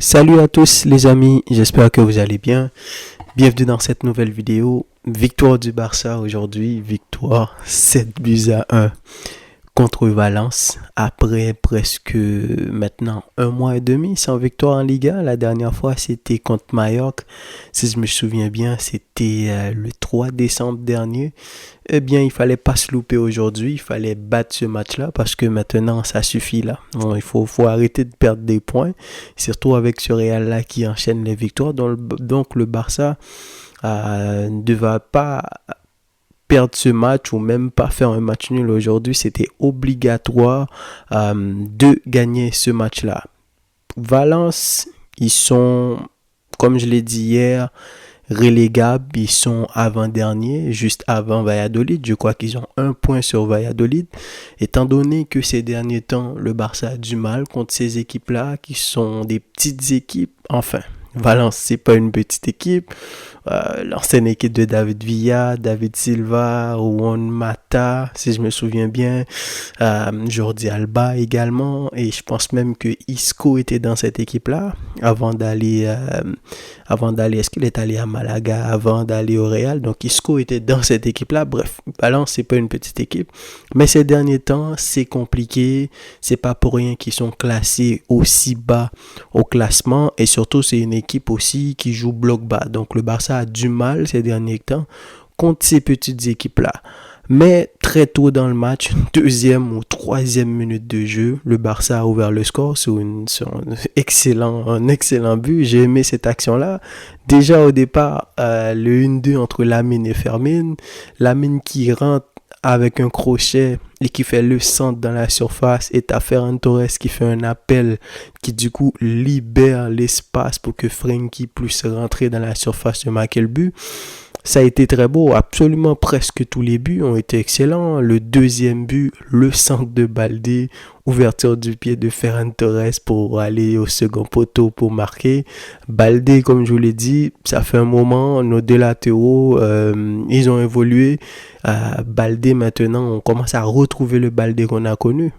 Salut à tous les amis, j'espère que vous allez bien. Bienvenue dans cette nouvelle vidéo. Victoire du Barça aujourd'hui, victoire 7 buts à 1 contre Valence. Après presque maintenant un mois et demi sans victoire en Liga. La dernière fois c'était contre Mallorca. Si je me souviens bien, c'était le 3 décembre dernier. Eh bien, il fallait pas se louper aujourd'hui, il fallait battre ce match-là parce que maintenant, ça suffit là. Bon, il faut arrêter de perdre des points, surtout avec ce Real-là qui enchaîne les victoires. Donc le Barça ne va pas perdre ce match ou même pas faire un match nul aujourd'hui. C'était obligatoire de gagner ce match-là. Valence, ils sont, comme je l'ai dit hier, relégables, ils sont avant-derniers, juste avant Valladolid. Je crois qu'ils ont un point sur Valladolid. Étant donné que ces derniers temps, le Barça a du mal contre ces équipes-là, qui sont des petites équipes. Enfin, Valence, c'est pas une petite équipe. L'ancienne équipe de David Villa, David Silva, Juan Mata, si je me souviens bien, Jordi Alba également, et je pense même que Isco était dans cette équipe-là avant d'aller, est-ce qu'il est allé à Malaga avant d'aller au Real? Donc Isco était dans cette équipe-là. Bref, Valence, c'est pas une petite équipe, mais ces derniers temps, c'est compliqué. C'est pas pour rien qu'ils sont classés aussi bas au classement, et surtout c'est une équipe aussi qui joue bloc bas. Donc le Barça a du mal ces derniers temps contre ces petites équipes-là. Mais très tôt dans le match, deuxième ou troisième minute de jeu, le Barça a ouvert le score sur un excellent but. J'ai aimé cette action-là. Déjà au départ, le 1-2 entre Lamine et Fermin. Lamine qui rentre avec un crochet et qui fait le centre dans la surface, et t'as Ferran Torres qui fait un appel qui du coup libère l'espace pour que Frenkie puisse rentrer dans la surface et marquer le but. Ça a été très beau, absolument presque tous les buts ont été excellents. Le deuxième but, le centre de Baldé, ouverture du pied de Ferran Torres pour aller au second poteau pour marquer. Baldé, comme je vous l'ai dit, ça fait un moment, nos deux latéraux, ils ont évolué. Baldé maintenant, on commence à retrouver le Baldé qu'on a connu.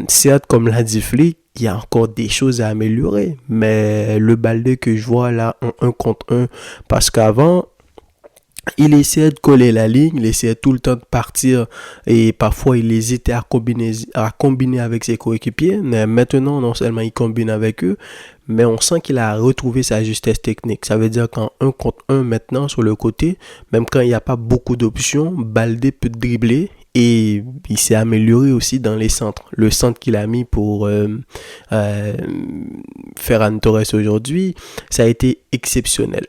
Certes, comme l'a dit Flick, il y a encore des choses à améliorer, mais le Baldé que je vois là en 1 contre 1, parce qu'avant, il essayait de coller la ligne, il essayait tout le temps de partir, et parfois il hésitait à combiner avec ses coéquipiers. Mais maintenant, non seulement il combine avec eux, mais on sent qu'il a retrouvé sa justesse technique. Ça veut dire qu'en 1 contre 1 maintenant sur le côté, même quand il n'y a pas beaucoup d'options, Baldé peut dribbler. Et il s'est amélioré aussi dans les centres. Le centre qu'il a mis pour Ferran Torres aujourd'hui, ça a été exceptionnel.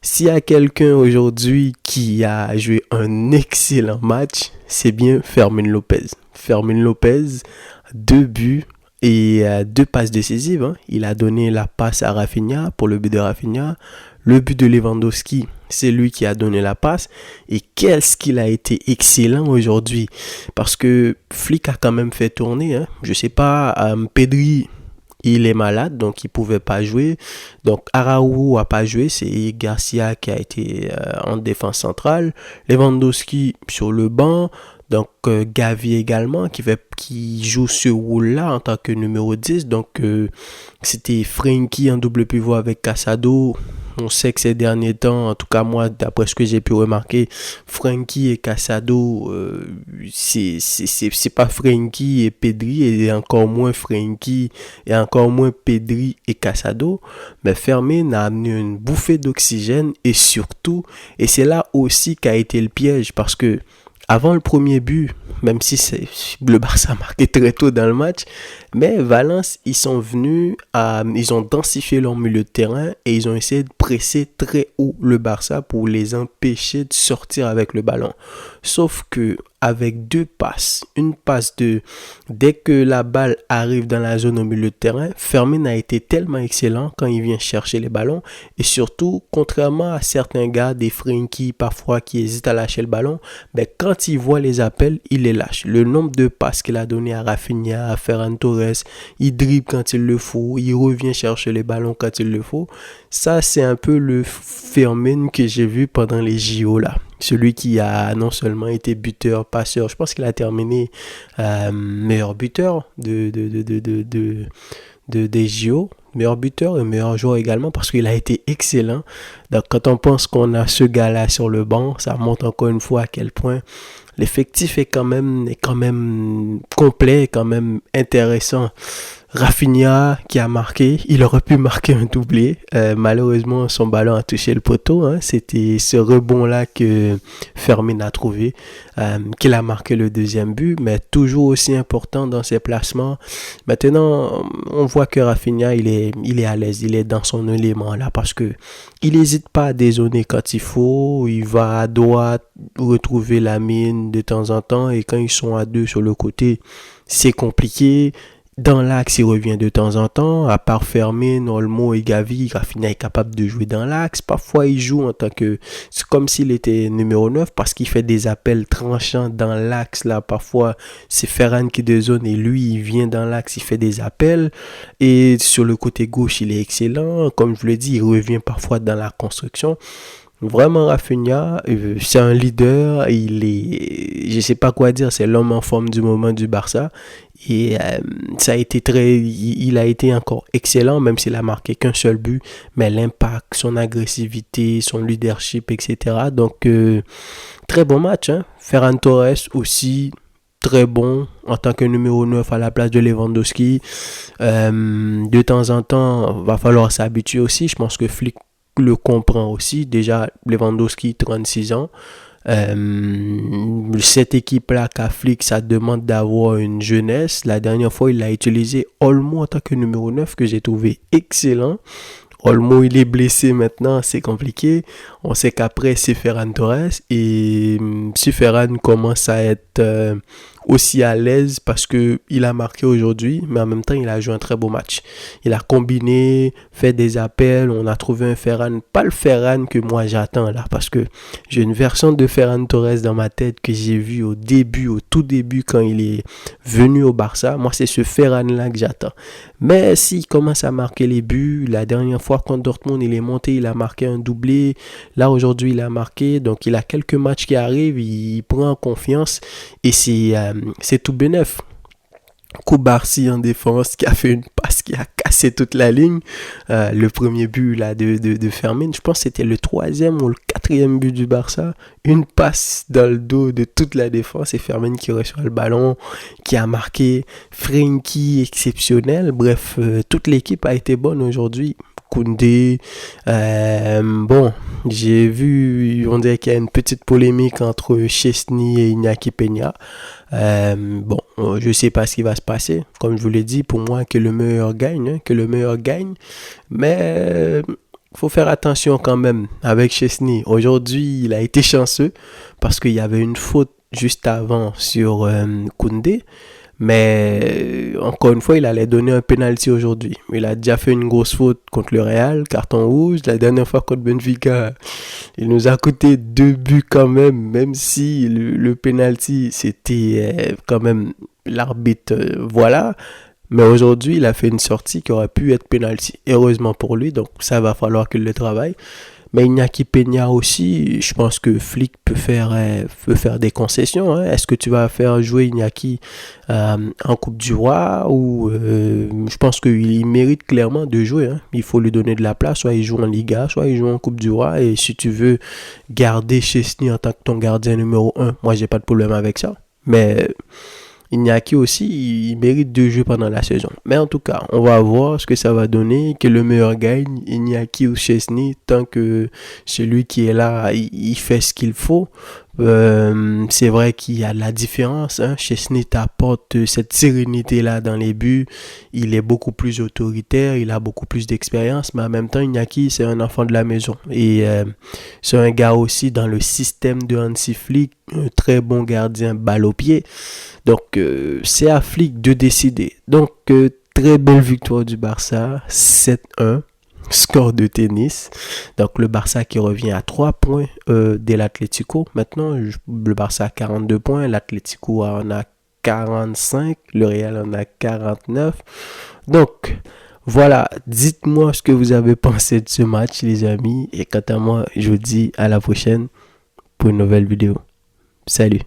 S'il y a quelqu'un aujourd'hui qui a joué un excellent match, c'est bien Fermin Lopez. Fermin Lopez, 2 buts et 2 passes décisives. Hein. Il a donné la passe à Rafinha pour le but de Rafinha. Le but de Lewandowski, c'est lui qui a donné la passe. Et qu'est-ce qu'il a été excellent aujourd'hui. Parce que Flick a quand même fait tourner. Hein. Je sais pas, Pedri, il est malade, donc il pouvait pas jouer. Donc Araujo a pas joué, c'est Garcia qui a été en défense centrale. Lewandowski sur le banc. Donc Gavi également qui joue ce rôle-là en tant que numéro 10. Donc c'était Frenkie en double pivot avec Casado. On sait que ces derniers temps, en tout cas moi, d'après ce que j'ai pu remarquer, Frenkie et Casado, c'est pas Frenkie et Pedri, et encore moins Frenkie et encore moins Pedri et Casado. Mais Fermin a amené une bouffée d'oxygène, et surtout, et c'est là aussi qu'a été le piège, parce que avant le premier but, même si le Barça a marqué très tôt dans le match, mais Valence, ils ont densifié leur milieu de terrain et ils ont essayé de presser très haut le Barça pour les empêcher de sortir avec le ballon. Sauf que avec 2 passes, une passe dès que la balle arrive dans la zone au milieu de terrain, Fermin a été tellement excellent quand il vient chercher les ballons, et surtout, contrairement à certains gars, des Frenkie parfois qui hésitent à lâcher le ballon, ben quand il voit les appels, il les lâche. Le nombre de passes qu'il a donné à Rafinha, à Ferran Torres, il dribble quand il le faut, il revient chercher les ballons quand il le faut. Ça, c'est un peu le Fermin que j'ai vu pendant les JO là. Celui qui a non seulement été buteur, passeur, je pense qu'il a terminé meilleur buteur des JO, meilleur buteur et meilleur joueur également parce qu'il a été excellent. Donc quand on pense qu'on a ce gars-là sur le banc, ça montre encore une fois à quel point l'effectif est quand même complet, quand même intéressant. Rafinha qui a marqué, il aurait pu marquer un doublé. Malheureusement, son ballon a touché le poteau. C'était ce rebond-là que Fermin a trouvé, qu'il a marqué le deuxième but, mais toujours aussi important dans ses placements. Maintenant, on voit que Rafinha, il est à l'aise, il est dans son élément là parce que il n'hésite pas à dézonner quand il faut. Il va à droite retrouver la mine de temps en temps et quand ils sont à deux sur le côté, c'est compliqué. Dans l'axe, il revient de temps en temps. À part Fermin, Olmo et Gavi, Rafinha est capable de jouer dans l'axe. Parfois, il joue en tant que... C'est comme s'il était numéro 9 parce qu'il fait des appels tranchants dans l'axe. Là, parfois, c'est Ferran qui dézone et lui, il vient dans l'axe, il fait des appels. Et sur le côté gauche, il est excellent. Comme je vous l'ai dit, il revient parfois dans la construction. Vraiment, Rafinha, c'est un leader, je sais pas quoi dire, c'est l'homme en forme du moment du Barça. Et ça a été il a été encore excellent, même s'il a marqué qu'un seul but, mais l'impact, son agressivité, son leadership, etc. Donc, très bon match, hein. Ferran Torres aussi, très bon en tant que numéro 9 à la place de Lewandowski. De temps en temps, va falloir s'habituer aussi. Je pense que Flick le comprend aussi. Déjà, Lewandowski, 36 ans. Cette équipe-là, Flick, ça demande d'avoir une jeunesse. La dernière fois, il a utilisé Olmo en tant que numéro 9, que j'ai trouvé excellent. Olmo, il est blessé maintenant, c'est compliqué. On sait qu'après, c'est Ferran Torres. Et si Ferran commence à être aussi à l'aise parce qu'il a marqué aujourd'hui, mais en même temps, il a joué un très beau match. Il a combiné, fait des appels. On a trouvé un Ferran, pas le Ferran que moi j'attends là, parce que j'ai une version de Ferran Torres dans ma tête que j'ai vu au tout début, quand il est venu au Barça. Moi, c'est ce Ferran là que j'attends. Mais s'il commence à marquer les buts, la dernière fois contre Dortmund, il est monté, il a marqué un doublé. Là, aujourd'hui, il a marqué. Donc, il a quelques matchs qui arrivent, il prend en confiance et c'est tout bénef. Koubarsi en défense qui a fait une passe qui a cassé toute la ligne. Le premier but là de Fermin, je pense que c'était le 3e ou le 4e but du Barça. Une passe dans le dos de toute la défense et Fermin qui reçoit le ballon, qui a marqué. Frenkie exceptionnel. Bref, toute l'équipe a été bonne aujourd'hui. Koundé, bon, j'ai vu, on dirait qu'il y a une petite polémique entre Chesney et Iñaki Peña. Bon, je sais pas ce qui va se passer. Comme je vous l'ai dit, pour moi, que le meilleur gagne, mais faut faire attention quand même avec Chesney. Aujourd'hui, il a été chanceux parce qu'il y avait une faute juste avant sur Koundé. Mais encore une fois, il allait donner un penalty aujourd'hui. Il a déjà fait une grosse faute contre le Real, carton rouge. La dernière fois contre Benfica, il nous a coûté 2 buts quand même si le penalty, c'était quand même l'arbitre, voilà. Mais aujourd'hui, il a fait une sortie qui aurait pu être penalty. Heureusement pour lui, donc ça va falloir qu'il le travaille. Mais Iñaki Peña aussi, je pense que Flick peut faire des concessions. Hein. Est-ce que tu vas faire jouer Iñaki en Coupe du Roi ou je pense qu'il mérite clairement de jouer. Hein. Il faut lui donner de la place. Soit il joue en Liga, soit il joue en Coupe du Roi. Et si tu veux garder Chesney en tant que ton gardien numéro 1, moi j'ai pas de problème avec ça. Mais Iñaki aussi, il mérite de jouer pendant la saison. Mais en tout cas, on va voir ce que ça va donner, que le meilleur gagne, Iñaki ou Chesney, tant que celui qui est là, il fait ce qu'il faut. C'est vrai qu'il y a de la différence. Hein. Chesney t'apporte cette sérénité-là dans les buts. Il est beaucoup plus autoritaire, il a beaucoup plus d'expérience, mais en même temps, Iñaki, c'est un enfant de la maison. Et c'est un gars aussi dans le système de Hansi Flick, un très bon gardien balle au pied. Donc, c'est à Flick de décider. Donc, très belle victoire du Barça, 7-1. Score de tennis. Donc le Barça qui revient à 3 points de l'Atlético. Maintenant, le Barça a 42 points, l'Atlético en a 45, le Real en a 49. Donc voilà, dites-moi ce que vous avez pensé de ce match, les amis. Et quant à moi, je vous dis à la prochaine pour une nouvelle vidéo. Salut.